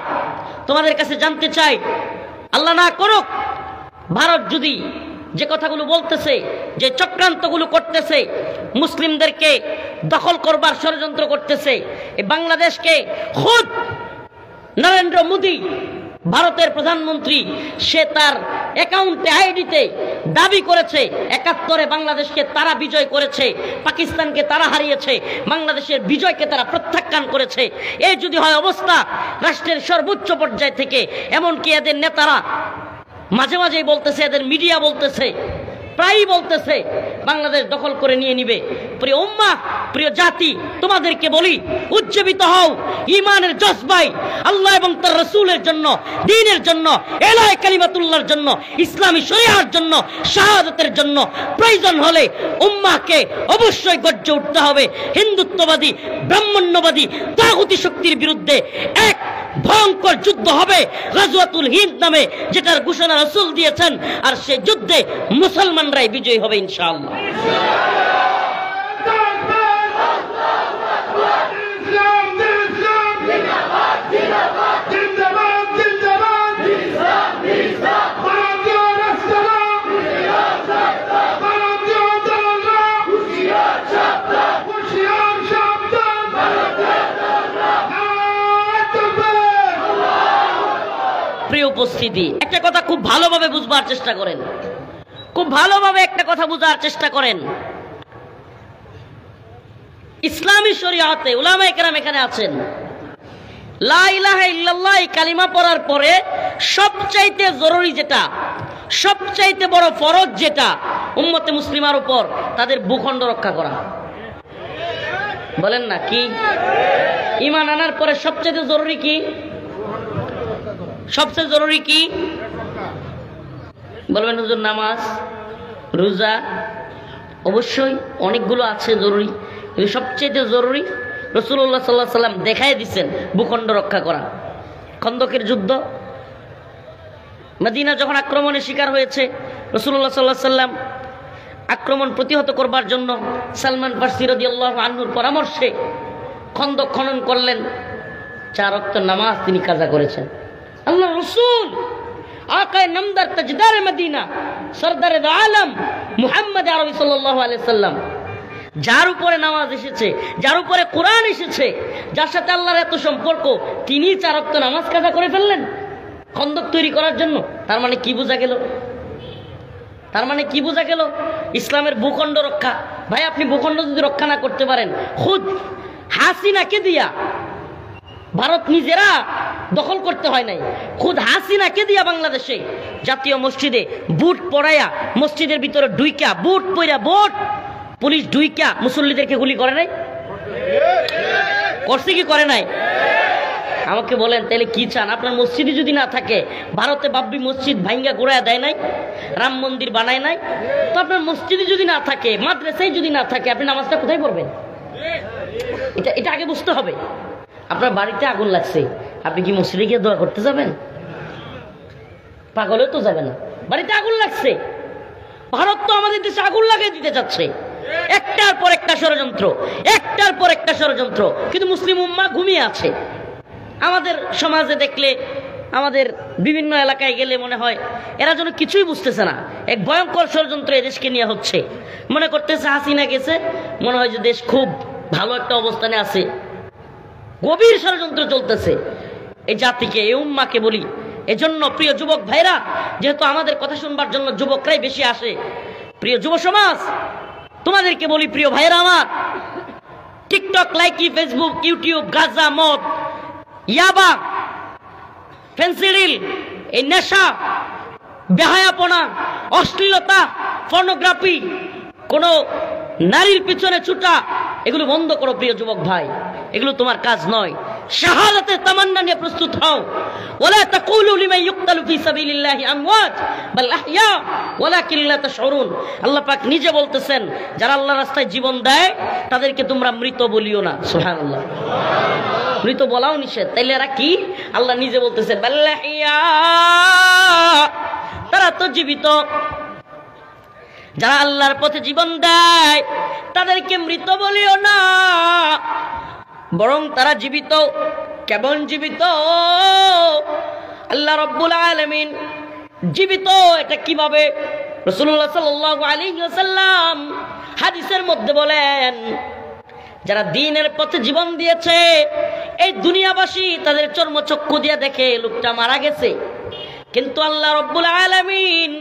তোমাদের কাছে জানতে চাই, আল্লাহ না করুক ভারত যদি যে কথাগুলো বলতেছে, যে চক্রান্তগুলো করতেছে, মুসলিমদেরকে দখল করবার ষড়যন্ত্র করতেছে, এই বাংলাদেশকে খুদ নরেন্দ্র মোদী ভারতের প্রধানমন্ত্রী সে তার অ্যাকাউন্টে আইডিতে দাবি করেছে ৭১ বাংলাদেশকে তারা বিজয় করেছে, পাকিস্তানকে তারা হারিয়েছে, বাংলাদেশের বিজয়কে তারা প্রত্যাখ্যান করেছে। এই যদি হয় অবস্থা, রাষ্ট্রের সর্বোচ্চ পর্যায় থেকে এমনকি এদের নেতারা মাঝে মাঝেই বলতেছে, এদের মিডিয়া বলতেছে, প্রায়ই বলতেছে বাংলাদেশ দখল করে নিয়ে নিবে। প্রিয় উম্মাহ, প্রিয় জাতি, তোমাদেরকে বলি, উজ্জীবিত হও ঈমানের জজবায়, আল্লাহ এবং তার রাসূলের জন্য, দ্বীনের জন্য, এলায়ে কালিমাতুল্লাহর জন্য, ইসলামী শরিয়ার জন্য, শাহাদাতের জন্য। প্রয়োজন হলে উম্মাহকে অবশ্যই গর্জে উঠতে হবে। হিন্দুত্ববাদী, ব্রাহ্মণ্যবাদী, তাগুতি শক্তির বিরুদ্ধে এক ভয়ঙ্কর যুদ্ধ হবে, গাজওয়াতুল হিন্দ নামে, যেটার ঘোষণা রাসূল দিয়েছেন। আর সেই যুদ্ধে মুসলমানরাই বিজয়ী হবে ইনশাআল্লাহ। প্রিয় উপস্থিতি, একটা কথা খুব ভালোভাবে বুঝবার চেষ্টা করেন, খুব ভালোভাবে একটা কথা বুঝার চেষ্টা করেন। ইসলামী শরিয়াতে উলামায়ে কেরাম এখানে আছেন, লা ইলাহা ইল্লাল্লাহ কালিমা পড়ার পরে সবচাইতে জরুরি যেটা, সবচাইতে বড় ফরজ যেটা উম্মতে মুসলিমার উপর, তাদের ভূখণ্ড রক্ষা করা। বলেন না কি? ঈমান আনার পরে সবচাইতে জরুরি কি? সবচেয়ে জরুরি কি? বলবেন হুজুর নামাজ, রোজা, অবশ্যই অনেকগুলো আছে জরুরি, কিন্তু সবচেয়ে জরুরি রাসূলুল্লাহ সাল্লাল্লাহু আলাইহি সাল্লাম দেখাই দিচ্ছেন ভূখণ্ড রক্ষা করা। খন্দকের যুদ্ধ, মদিনা যখন আক্রমণের শিকার হয়েছে, রাসূলুল্লাহ সাল্লাল্লাহু আলাইহি সাল্লাম আক্রমণ প্রতিহত করবার জন্য সালমান ফারসি রাদিয়াল্লাহু আনহুর পরামর্শে খন্দক খনন করলেন। 4 ওয়াক্ত নামাজ তিনি কাজা করেছেন। আল্লাহ রসুল আকায়ে নামদার তাজদার মদিনা সরদারে দো আলম মুহাম্মদ আরবি সাল্লাল্লাহু আলাইহি সাল্লাম, যার উপরে নামাজ এসেছে, যার উপরে কোরআন এসেছে, যার সাথে আল্লাহর এত সম্পর্ক, তিনি 4 ওয়াক্ত নামাজ কাজা করে ফেললেন খন্দক তৈরি করার জন্য। তার মানে কি বোঝা গেল? তার মানে কি বোঝা গেল? ইসলামের ভূখণ্ড রক্ষা। ভাই, আপনি ভূখণ্ড যদি রক্ষা না করতে পারেন, খুদ হাসিনাকে দিয়া ভারত নিজেরা দখল করতে হয় নাই, খুদ হাসিনাকে দিয়া বাংলাদেশে জাতীয় মসজিদে বুট পরাইয়া মসজিদের ভিতরে ডুইকা বুট পইরা বুট পুলিশ ডুইকা মুসল্লিদেরকে গুলি করে নাই? করছে কি করে নাই? আমাকে বলেন তাহলে কি চান? আপনার মসজিদে যদি না থাকে, ভারতে বাবরি মসজিদ ভাঙ্গা গোড়ায় দেয় নাই, রাম মন্দির বানায় নাই, তো আপনার মসজিদে যদি না থাকে, মাদ্রাসায় যদি না থাকে, আপনি নামাজটা কোথায় পড়বেন? এটা আগে বুঝতে হবে। আপনার বাড়িতে আগুন লাগছে, আপনি কি মসজিদে গিয়ে দোয়া করতে যাবেন? পাগলেও তো যাবে না। বাড়িতে আগুন লাগছে, ভারত তো আমাদের দেশে আগুন লাগিয়ে দিতে যাচ্ছে, একটার পর একটা ষড়যন্ত্র, একটার পর একটা ষড়যন্ত্র, কিন্তু মুসলিম উম্মাহ ঘুমিয়ে আছে। আমাদের সমাজে দেখলে, আমাদের বিভিন্ন এলাকায় গেলে মনে হয় এরা যেন কিছুই বুঝতেছে না। এক ভয়ঙ্কর ষড়যন্ত্র এদেশকে নিয়ে হচ্ছে। মনে করতেছে হাসিনা গেছে, মনে হয় যে দেশ খুব ভালো একটা অবস্থানে আছে। গভীর ষড়যন্ত্র চলতেছে। এই জাতিকে, এই উম্মাকে বলি, এজন্য প্রিয় যুবক ভাইরা, যেহেতু আমাদের কথা শুনবার জন্য যুবকরাই বেশি আসে, প্রিয় যুব সমাজ, তোমাদেরকে বলি প্রিয় ভাইরা আমার, টিকটক, লাইকি, ফেসবুক, ইউটিউব, গাঁজা, মদ, ইয়াবা, ফেন্সিডিল, এই নেশা, বেহায়াপনা, অশ্লীলতা, পর্নোগ্রাফি, কোন নারীর পিছনে ছুটা, এগুলো বন্ধ করো প্রিয় যুবক ভাই। এগুলো তোমার কাজ নয়। শাহাদাতের তামান্না নিয়ে প্রস্তুত হও। ওয়ালা তাকুলু লিমান ইউকতালু ফি সাবিলিল্লাহি আমওয়াত বাল আহইয়া ওয়ালাকিন লা তাশউরুন। আল্লাহ পাক নিজে বলতেছেন, যারা আল্লাহর রাস্তায় জীবন দেয় তাদেরকে তোমরা মৃত বলিও না। সুবহানাল্লাহ। মৃত বলাও নিষেধ। তাইলে এরা কি? আল্লাহ নিজে বলতেছেন বাল আহইয়া, তারা তো জীবিত। যারা আল্লাহর পথে জীবন দেয় তাদেরকে মৃত বলিও না, বরং তারা জীবিত। কেমন জীবিত? আল্লাহ রাব্বুল আলামিন জীবিত এটা কিভাবে? রাসূলুল্লাহ সাল্লাল্লাহু আলাইহি ওয়াসাল্লাম হাদিসের মধ্যে বলেন, যারা দ্বীনের পথে জীবন দিয়েছে, এই দুনিয়াবাসী তাদের চর্মচক্ষু দিয়ে দেখে লোকটা মারা গেছে, কিন্তু আল্লাহ রাব্বুল আলামিন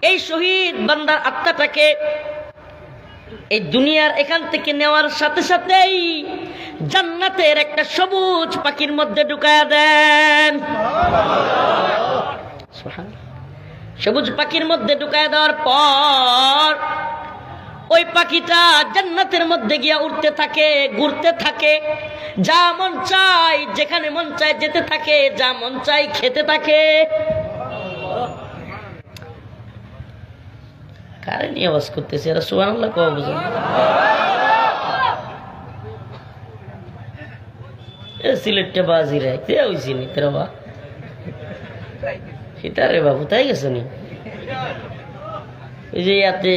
এই শহীদ বান্দার আত্মাটাকে এই দুনিয়ার এখান থেকে নেওয়ার সাথে সাথেই জান্নাতের একটা সবুজ পাখির মধ্যে ঢুকায়া দেন। সবুজ পাখির মধ্যে ঢুকায়া দেওয়ার পর ওই পাখিটা জান্নাতের মধ্যে গিয়া উড়তে থাকে, ঘুরতে থাকে, যা মন চায় যেখানে মন চায় যেতে থাকে, যা মন চায় খেতে থাকে। কারে নিয়ে আওয়াজ করতেছে এরা? সুবহানাল্লাহ কও বুঝুন। সিলেটে বাজি রে কে হইছি নি তোরা বা সেটারে বাবু তাই গেছ নি? এই যে ইয়াতে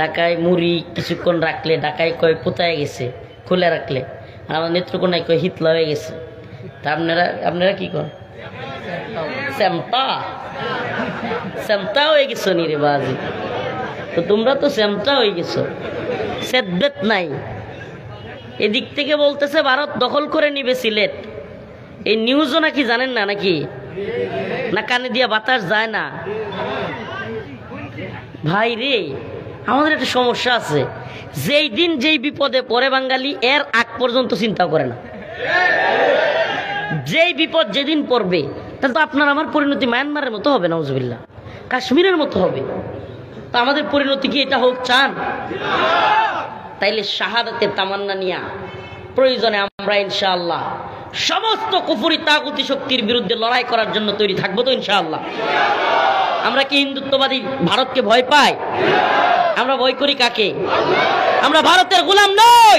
ঢাকায় মুড়ি কিছুক্ষণ রাখলে ঢাকায় কয় কোথায় গেছে, খুলে রাখলে, আর আমার নেত্রকোনায় কয় হিতলা হয়ে গেছে। তা আপনারা কি করেন? শ্যামটা হয়ে গেছো নি রে বাজি? তো তোমরা তো শ্যামটা হয়ে গেছো, সেদবেত নাই। এদিক থেকে বলতেছে ভারত দখল করে নিবে সিলেট। এই নিউজও নাকি জানেন না নাকি? না কানে দিয়া বাতাস যায় না? ভাই রে, আমাদের একটা সমস্যা আছে। যেই দিন যেই বিপদে পড়ে বাঙালি এর আগ পর্যন্ত চিন্তা করে না। যেই বিপদ যেদিন পড়বে, তাহলে তো আপনার আমার পরিণতি মায়ানমারের মতো হবে, নাউজুবিল্লাহ, কাশ্মীরের মতো হবে। তো আমাদের পরিণতি কি এটা হোক চান? তাইলে শাহাদাতের তামান্না নিয়া প্রয়োজনে আমরা ইনশাআল্লাহ সমস্ত কুফরি তাগুতি শক্তির বিরুদ্ধে লড়াই করার জন্য তৈরি থাকবো তো ইনশাআল্লাহ। আমরা কি হিন্দুত্ববাদী ভারতকে ভয় পাই? আমরা ভয় করি কাকে? আমরা ভারতের গোলাম নই,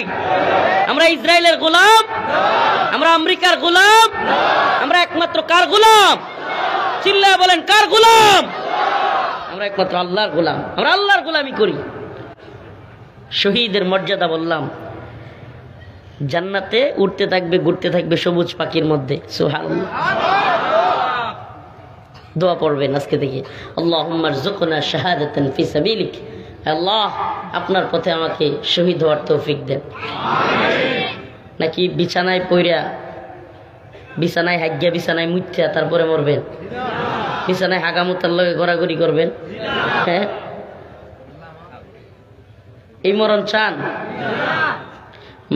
আমরা ইসরায়েলের গোলাম, আমরা আমেরিকার গোলাম, আমরা একমাত্র কার গোলাম? চিল্লায় বলেন কার গোলাম? আমরা একমাত্র আল্লাহর গোলাম। আমরা আল্লাহর গোলামি করি। শহীদের মর্যাদা বললাম, জান্নাতে উঠতে থাকবে, ঘুরতে থাকবে সবুজ পাখির মধ্যে। সুবহানাল্লাহ। দোয়া পড়বেন আজকে থেকে, আল্লাহুম্মা রযুকনা শাহাদাতান ফি সাবিলিক। আল্লাহ, আপনার পথে আমাকে শহীদ হওয়ার তৌফিক দেন। নাকি বিছানায় পইরা, বিছানায় হাগিয়া, বিছানায় মুইত্যা তারপরে মরবেন? বিছানায় হাগামুতার লগে ঘোরাঘুরি করবেন? হ্যাঁ, এই মরণ চান?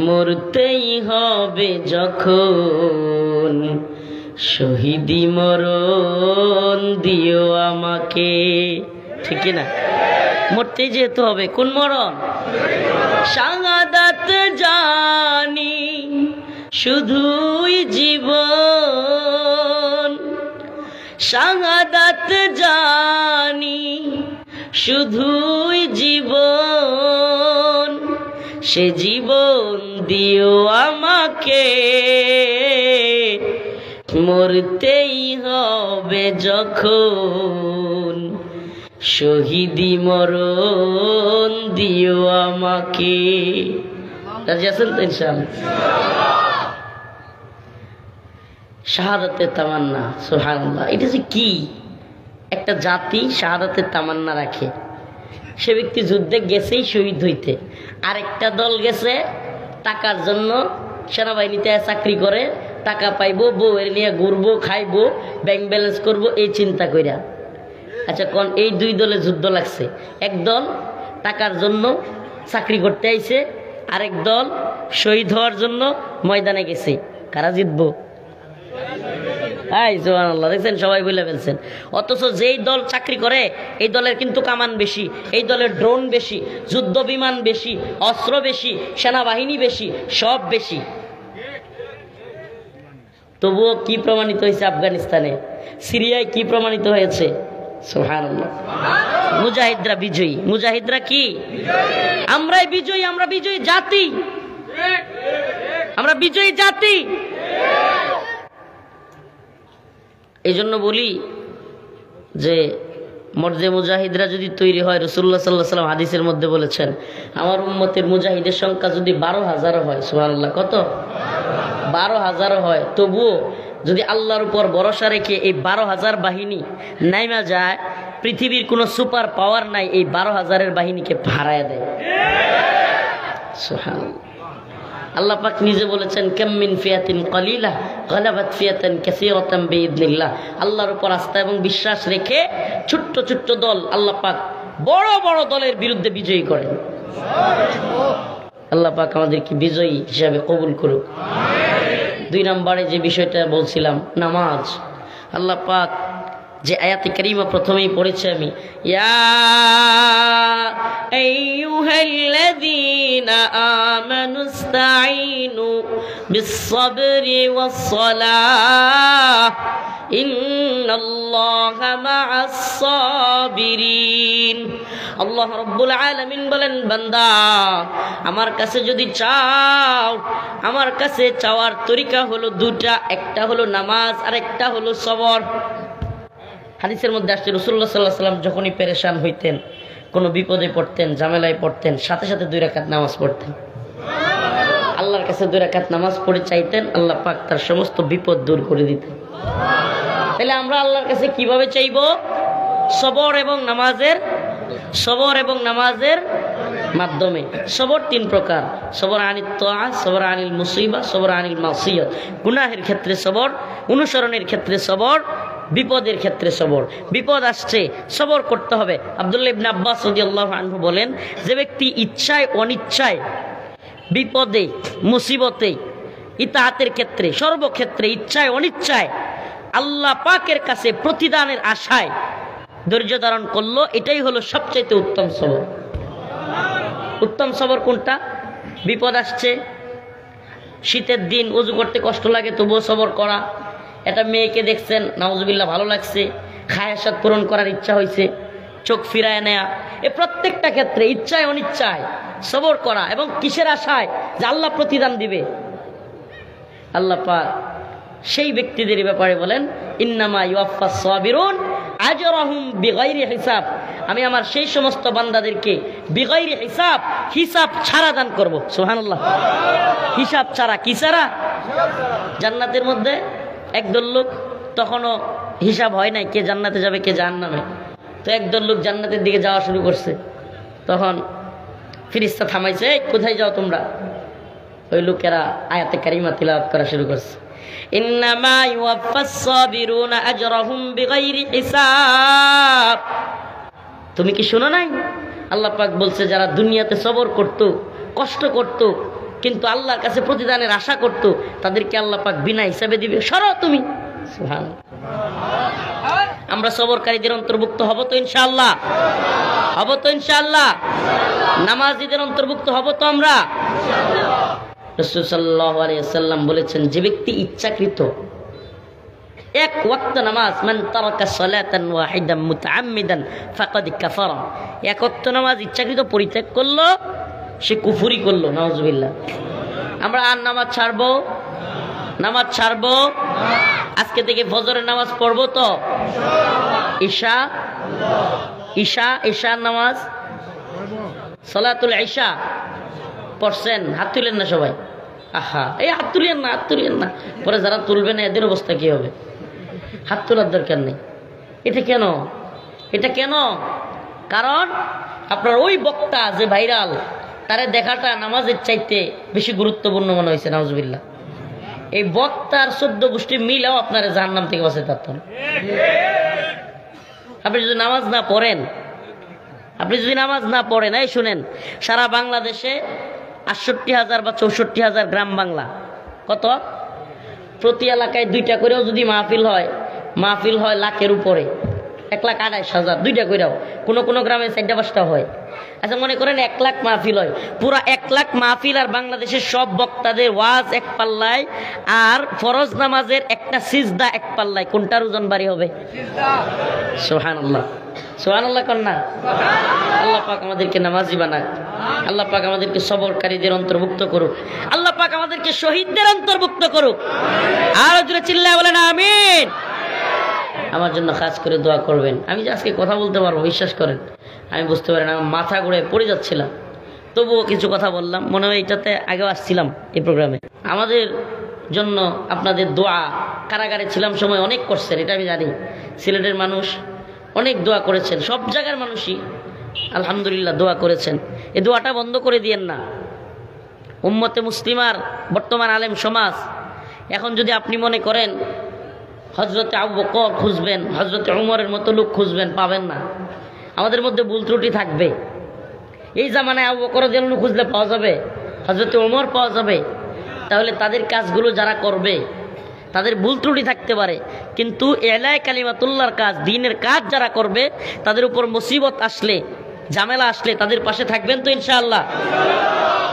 মরতেই হবে যখন শহীদি মরণ দিও আমাকে। ঠিক কি না? মরতেই যেতে হবে। কোন মরণ? শাহাদাত জানি শুধুই জীবন, শাহাদাত জানি শুধুই জীবন, সে জীবন দিও আমাকে। মরতেই হবে যখন শহীদি মরণ দিও আমাকে। রাজি আছেন তো ইনশাআল্লাহ? শাহাদাতের তামান্না, সুবহানাল্লাহ। এটা যে কি একটা জাতি শাহাদাতের তামান্না রাখে। সে ব্যক্তি যুদ্ধে গেছেই শহীদ হইতে, আরেকটা দল গেছে টাকার জন্য, সেনাবাহিনীতে চাকরি করে, টাকা পাইবো, বউয়ের নিয়ে ঘুরবো, খাইবো, ব্যাংক ব্যালেন্স করবো, এই চিন্তা কইরা। আচ্ছা কোন এই দুই দলে যুদ্ধ লাগছে। এক দল টাকার জন্য চাকরি করতে আইছে, আরেক দল শহীদ হওয়ার জন্য ময়দানে গেছে। কারা জিতবো? সুবহানাল্লাহ, দেখছেন সবাই বলে ফেলছেন। অথচ যেই দল চাকরি করে এই দলের কিন্তু কামান বেশি, এই দলের ড্রোন বেশি, যুদ্ধ বিমান বেশি, অস্ত্র বেশি, সেনাবাহিনী বেশি, সব বেশি। তবুও কি প্রমাণিত হয়েছে আফগানিস্তানে, সিরিয়ায় কি প্রমাণিত হয়েছে? সুবহানাল্লাহ, মুজাহিদরা বিজয়ী। মুজাহিদরা কি? আমরাই বিজয়ী। আমরা বিজয়ী জাতি, আমরা বিজয়ী জাতি। এই জন্য বলি যে মর্দে মুজাহিদরা যদি তৈরি হয়, রাসূলুল্লাহ সাল্লাল্লাহু আলাইহি ওয়াসাল্লাম হাদিসের মধ্যে বলেছেন আমার উম্মতের মুজাহিদের সংখ্যা যদি 12,000 হয়, সুবহানাল্লাহ, কত? 12,000 হয়, তবুও যদি আল্লাহর উপর ভরসা রেখে এই 12,000 বাহিনী নাইমা যায়, পৃথিবীর কোনো সুপার পাওয়ার নাই এই 12,000-এর বাহিনীকে হারায় দেয়। সুবহানাল্লাহ। আল্লাহ পাক নিজে বলেছেন কাম মিন ফিয়াতিন কালিলা গালাবাত ফিয়াতান কাসীরাতান বিইذنিল্লাহ। আল্লাহর উপর আস্থা এবং বিশ্বাস রেখে ছোট্ট ছোট্ট দল আল্লাহ পাক বড় বড় দলের বিরুদ্ধে বিজয়ী করেন। আল্লাহ পাক আমাদেরকে বিজয়ী হিসাবে কবুল করুক। আমিন। 2 নম্বরে যে বিষয়টা বলছিলাম, নামাজ। আল্লাহ পাক যে আয়াতে কারিমা প্রথমেই পড়েছি আমি, ইয়া আইয়ুহাল্লাযীনা আমানুস্তাঈনু বিস-সাবরি ওয়াস-সালাহ ইন্নাল্লাহা মা'আস-সাবিরিন। আল্লাহ রাব্বুল আলামিন বলেন, বান্দা আমার কাছে যদি চাও, আমার কাছে চাওয়ার তরিকা হলো দুটা, একটা হলো নামাজ আর একটা হলো সবর। হাদিসের মধ্যে আসছে রাসূলুল্লাহ সাল্লাল্লাহু আলাইহি ওয়াসাল্লাম যখনই পেরেশান হইতেন, কোনো বিপদে পড়তেন, ঝামেলায় পড়তেন, সাথে সাথে 2 রাকাত নামাজ পড়তেন। আল্লাহর কাছে 2 রাকাত নামাজ পড়ে চাইতেন, আল্লাহ পাক তার সমস্ত বিপদ দূর করে দিতেন। তাহলে আমরা আল্লাহর কাছে কিভাবে চাইবো? সবর এবং নামাজের মাধ্যমে। সবর 3 প্রকার: সবর আনিত তাআ, সবর আনিল মুসিবা, সবর আনিল মাসিয়াত। গুনাহের ক্ষেত্রে সবর, অনুসরণের ক্ষেত্রে সবর, বিপদের ক্ষেত্রে সবর। বিপদ আসছে, সবর করতে হবে। আব্দুল্লাহ ইবনে আব্বাস রাদিয়াল্লাহু আনহু বলেন, যে ব্যক্তি ইচ্ছায় অনিচ্ছায়, বিপদে মুসিবতে, ইতাআতের ক্ষেত্রে, সর্বক্ষেত্রে ইচ্ছায় অনিচ্ছায় আল্লাহ পাকের কাছে প্রতিদানের আশায় ধৈর্য ধারণ করলো, এটাই হলো সবচেয়ে উত্তম সবর। উত্তম সবর কোনটা? বিপদ আসছে, শীতের দিন ওযু করতে কষ্ট লাগে, তবুও সবর করা। একটা মেয়েকে দেখছেন, নাউজুবিল্লাহ, ভালো লাগছে, খায়াসাত পূরণ করার ইচ্ছা হয়েছে, চোখ ফিরায় নেয়া। এ প্রত্যেকটা ক্ষেত্রে ইচ্ছায় অনিচ্ছায় সবর করা, এবং কিসের আশায়? যে আল্লাহ প্রতিদান দিবে। আল্লাহ পাক সেই ব্যক্তিদের ব্যাপারে বলেন, ইন্নামা ইউয়াফফাস সাবিরুন আজরাহুম বিগাইরি হিসাব। আমি আমার সেই সমস্ত বান্দাদেরকে বিগাইরি হিসাব, হিসাব ছাড়া দান করব। সুবহানাল্লাহ। হিসাব ছাড়া। কি ছাড়া? জান্নাতের মধ্যে একদল লোক, তখনও হিসাব হয় নাই কে জান্নাতে যাবে কে জাহান্নামে। তো একদল লোক জান্নাতের দিকে যাওয়া শুরু করছে। তখন ফেরেশতা থামাইছে, এই কোথায় যাও তোমরা? ওই লোকেরা আয়াতে কারিমা তিলাওয়াত করা শুরু করছে, ইন্নামা ইউয়াফফাস সাবিরুনা আজরাহুম বিগাইরি হিসাব। তুমি কি শোনো নাই? আল্লাহ পাক বলছে, যারা দুনিয়াতে সবর করত, কষ্ট করত, কিন্তু আল্লাহর কাছে প্রতিদানের আশা করতো, তাদেরকে আল্লাহ পাক বিনা হিসাবে দিবে। সরো তুমি। সুবহানাল্লাহ। আমরা সবরকারীদের অন্তর্ভুক্ত হব তো ইনশাআল্লাহ? হব তো ইনশাআল্লাহ? নামাজীদের অন্তর্ভুক্ত হব তো আমরা? রাসূল সাল্লাল্লাহু আলাইহি ওয়াসাল্লাম বলেছেন, যে ব্যক্তি ইচ্ছাকৃত এক ওয়াক্ত নামাজ, মান তারাকা সালাতান ওয়াহিদান মুতাআম্মিদান ফাকাদ কাফারা, এক ওয়াক্ত নামাজ ইচ্ছাকৃত পরিত্যাগ করলো, সে কুফরি করলো। নাউজুবিল্লাহ। আমরা আর নামাজ ছাড়বো? নামাজ ছাড়বো? আজকে থেকে ফজরের নামাজ পড়বো তো? ঈশা ঈশা ঈশার নামাজ, সালাতুল ঈশা পড়ছেন? হাত তুলেন না সবাই। আহা, এই হাত তুলেন না, হাত তুলেন না, পরে যারা তুলবে না এদের অবস্থা কি হবে? হাত তোলার দরকার নেই। এটা কেন? এটা কেন? কারণ আপনার ওই বক্তা যে ভাইরাল, তারে দেখাটা নামাজের চাইতে বেশি গুরুত্বপূর্ণ মনে হয়েছে। নাউজুবিল্লাহ। এই বক্তার 14 গোষ্ঠী মিলেও আপনার জাহান্নাম থেকে বাঁচাতে পারতেন। আপনি যদি নামাজ না পড়েন, এই শুনেন, সারা বাংলাদেশে 68,000 বা 64,000 গ্রাম বাংলা, কত? প্রতি এলাকায় 2টা করেও যদি মাহফিল হয় লাখের উপরে, 1,28,000, 2টা করেও, কোনো গ্রামে 4টা-5টা হয়। আচ্ছা, মনে করেন 1 লাখ মাহফিল হয়, পুরা 1 লাখ মাহফিল আর বাংলাদেশের সব বক্তাদের ওয়াজ এক পাল্লায়, আর ফরজ নামাজের একটা সিজদা এক পাল্লায়, কোনটার ওজন ভারী হবে? সুবহানাল্লাহ। সুবহানাল্লাহ কন্যা। আল্লাহ পাক আমাদেরকে নামাজি বানাক। আল্লাহ পাক আমাদেরকে সবরকারীদের অন্তর্ভুক্ত করুক। আল্লাহ পাক আমাদেরকে শহীদদের অন্তর্ভুক্ত করুক। আর জোরে চিল্লায় বলেন আমিন। আমার জন্য খাস করে দোয়া করবেন। আমি যে আজকে কথা বলতে পারবো, বিশ্বাস করেন, আমি বুঝতে পারি না, আমার মাথা ঘুরে পড়ে যাচ্ছিলাম, তবুও কিছু কথা বললাম। মনে হয় এটাতে আগেও আসছিলাম এই প্রোগ্রামে। আমাদের জন্য আপনাদের দোয়া, কারাগারে ছিলাম সময় অনেক করছেন, এটা আমি জানি। সিলেটের মানুষ অনেক দোয়া করেছেন, সব জায়গার মানুষই আলহামদুলিল্লাহ দোয়া করেছেন। এই দোয়াটা বন্ধ করে দিয়েন না। উম্মতে মুসলিমার বর্তমান আলেম সমাজ, এখন যদি আপনি মনে করেন হযরতে আবু বকর খুঁজবেন, হযরতে উমরের মতো লোক খুঁজবেন, পাবেন না। আমাদের মধ্যে ভুল ত্রুটি থাকবে। এই জামানায় আবু বকর রাদিয়াল্লাহু আনহু খুঁজলে পাওয়া যাবে, হযরতে উমর পাওয়া যাবে। তাহলে তাদের কাজগুলো যারা করবে, তাদের ভুল ত্রুটি থাকতে পারে, কিন্তু এলায় কালিমাতুল্লাহর কাজ, দ্বীনের কাজ যারা করবে, তাদের উপর মুসিবত আসলে, ঝামেলা আসলে তাদের পাশে থাকবেন তো ইনশাআল্লাহ?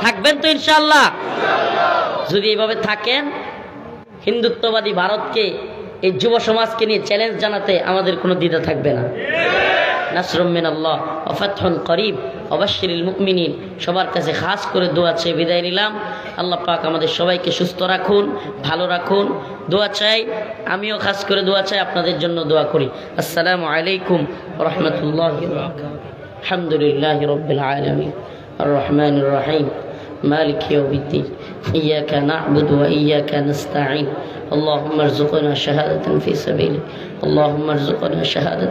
থাকবেন তো ইনশাআল্লাহ? যদি এইভাবে থাকেন, হিন্দুত্ববাদী ভারতকে, এই যুব সমাজকে নিয়ে চ্যালেঞ্জ জানাতে আমাদের কোনো দ্বিধা থাকবে না। নাসরুম মিনাল্লাহ ওয়া ফাতহুন করিব ওয়া বাশশিরিল মুমিনিন। সবার কাছে খাস করে দোয়া চেয়ে বিদায় নিলাম। আল্লাহ পাক আমাদের সবাইকে সুস্থ রাখুন, ভালো রাখুন। দোয়া চাই, আমিও খাস করে দোয়া চাই, আপনাদের জন্য দোয়া করি। আসসালামু আলাইকুম ওয়া রাহমাতুল্লাহি ওয়া বারাকাতুহু। আলহামদুলিল্লাহি রাব্বিল আলামিন আর রহমানির রহিম مالك يوم الدين إياك نعبد وإياك نستعين اللهم ارزقنا شهادة في سبيلك اللهم ارزقنا شهادة